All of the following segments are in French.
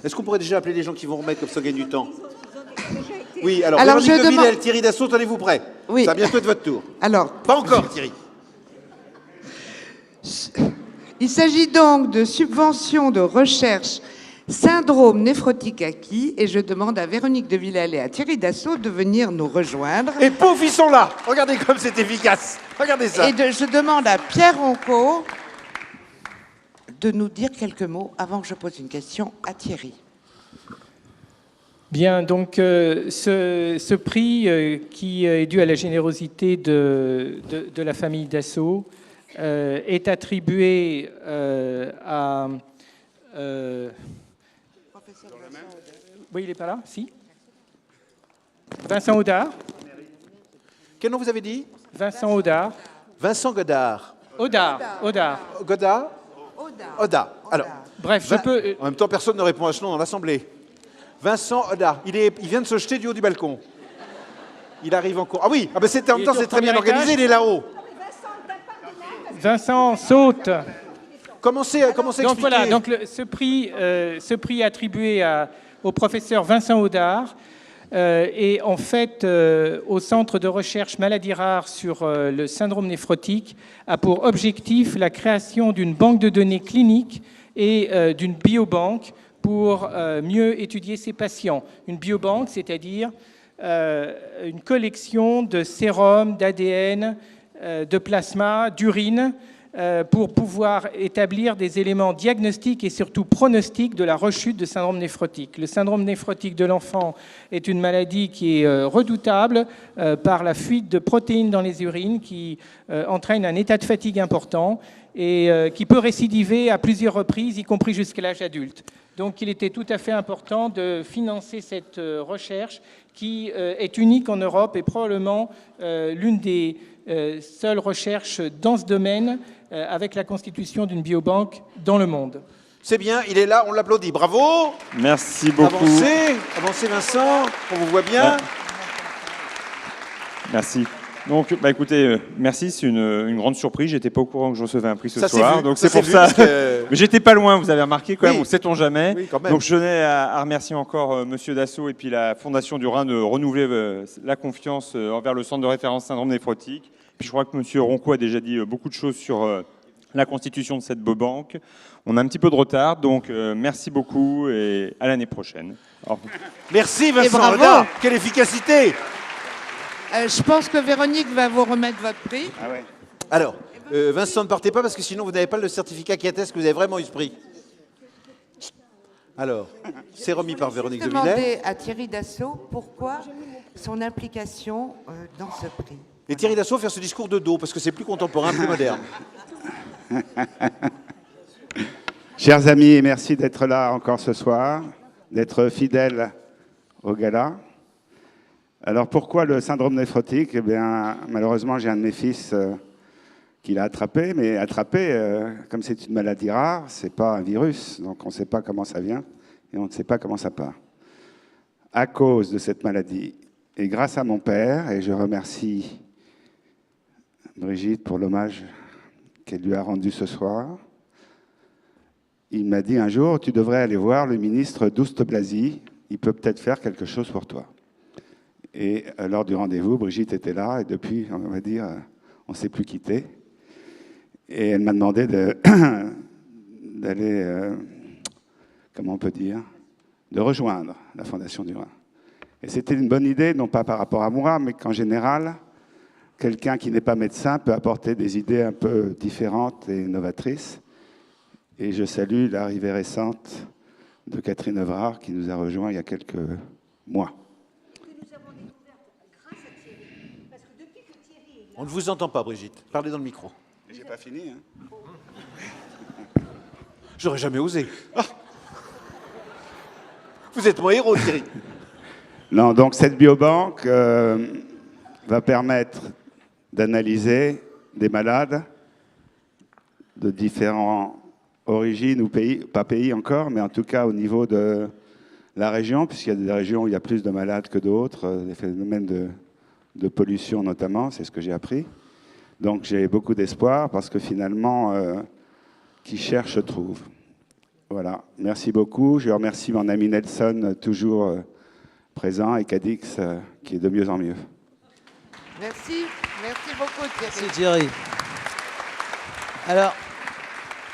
Est-ce qu'on pourrait déjà appeler les gens qui vont remettre, comme ça on gagne du temps? Oui, alors Alors, Véronique je de demande- Villèle, Thierry Dassault, tenez-vous prêts? Oui. Ça va bientôt être votre tour. Alors, Pas encore, Thierry. il s'agit donc de subventions de recherche syndrome néphrotique acquis et je demande à Véronique de Villèle et à Thierry Dassault de venir nous rejoindre. Et pouf, ils sont là. Regardez comme c'est efficace. Regardez ça. Et je demande à Pierre Ronco de nous dire quelques mots avant que je pose une question à Thierry. Bien, donc ce prix qui est dû à la générosité de la famille Dassault est attribué à... oui, il n'est pas là? Si. Vincent Audard. Quel nom vous avez dit? Vincent Audard. Vincent Godard. Audard. Godard? Oda. Alors, Bref, je peux... en même temps, personne ne répond à ce nom dans l'Assemblée. Vincent Oda. Il vient de se jeter du haut du balcon. Il arrive en cours. Ah oui, en même temps, c'est très bien organisé, il est là-haut. Vincent saute. Commencez à Donc expliquer. voilà, donc ce prix est attribué au professeur Vincent Audard et en fait au Centre de recherche maladies rares sur le syndrome néphrotique a pour objectif la création d'une banque de données cliniques et d'une biobanque pour mieux étudier ces patients. Une biobanque, c'est-à-dire une collection de sérum, d'ADN, de plasma, d'urine, pour pouvoir établir des éléments diagnostiques et surtout pronostiques de la rechute de syndrome néphrotique. Le syndrome néphrotique de l'enfant est une maladie qui est redoutable par la fuite de protéines dans les urines qui entraîne un état de fatigue important et qui peut récidiver à plusieurs reprises, y compris jusqu'à l'âge adulte. Donc il était tout à fait important de financer cette recherche qui est unique en Europe et probablement l'une des seules recherches dans ce domaine avec la constitution d'une biobanque dans le monde. C'est bien, il est là, on l'applaudit. Bravo. Merci beaucoup. Avancez Vincent, on vous voit bien. Merci. Donc, écoutez, merci, c'est une grande surprise. J'étais pas au courant que je recevais un prix ce Ça s'est soir, vu, donc ça c'est pour s'est ça. vu, parce que- Mais j'étais pas loin, vous avez remarqué quand même. Oui. On sait-on jamais. Oui, quand même. Donc, je tenais à remercier encore Monsieur Dassault et puis la Fondation du Rhin de renouveler la confiance envers le Centre de référence syndrome néphrotique. Puis, je crois que Monsieur Ronco a déjà dit beaucoup de choses sur la constitution de cette biobanque. On a un petit peu de retard, donc merci beaucoup et à l'année prochaine. Au revoir. Merci Vincent bravo. Oda. Quelle efficacité. Je pense que Véronique va vous remettre votre prix. Alors, Vincent, ne partez pas parce que sinon vous n'avez pas le certificat qui atteste que vous avez vraiment eu ce prix. Alors, c'est remis par Véronique de Villèle. Demander à Thierry Dassault pourquoi son implication dans ce prix. Et Thierry Dassault faire ce discours de dos parce que c'est plus contemporain, plus moderne. Chers amis, merci d'être là encore ce soir, d'être fidèles au gala. Alors pourquoi le syndrome néphrotique? Eh bien, malheureusement, j'ai un de mes fils qui l'a attrapé, mais comme c'est une maladie rare, c'est pas un virus, donc on ne sait pas comment ça vient et on ne sait pas comment ça part. À cause de cette maladie, et grâce à mon père, et je remercie Brigitte pour l'hommage qu'elle lui a rendu ce soir, il m'a dit un jour, tu devrais aller voir le ministre Douste Blazy, il peut peut-être faire quelque chose pour toi. Et lors du rendez-vous, Brigitte était là, et depuis, on va dire, on ne s'est plus quitté. Et elle m'a demandé d'aller, comment on peut dire, de rejoindre la Fondation du Rhin. Et c'était une bonne idée, non pas par rapport à moi, mais qu'en général, quelqu'un qui n'est pas médecin peut apporter des idées un peu différentes et novatrices. Et je salue l'arrivée récente de Catherine Evrard, qui nous a rejoints il y a quelques mois. On ne vous entend pas, Brigitte. Parlez dans le micro. J'ai pas fini, hein. J'aurais jamais osé. Ah. Vous êtes mon héros, Thierry. Non, donc cette biobanque va permettre d'analyser des malades de différentes origines ou pays, pas pays encore, mais en tout cas au niveau de la région, puisqu'il y a des régions où il y a plus de malades que d'autres, des phénomènes de pollution notamment, c'est ce que j'ai appris. Donc j'ai beaucoup d'espoir parce que finalement, qui cherche trouve. Voilà, merci beaucoup. Je remercie mon ami Nelson, toujours présent, et Cadix, qui est de mieux en mieux. Merci, merci beaucoup Thierry. Merci Thierry. Alors,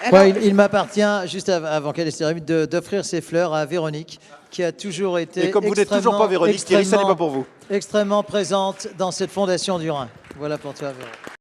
Alors, il m'appartient, juste avant qu'elle se termine, d'offrir ces fleurs à Véronique, qui a toujours été Et comme vous n'êtes toujours pas Véronique, Thierry, ça n'est pas pour vous. extrêmement présente dans cette fondation du Rhin. Voilà pour toi, Véronique.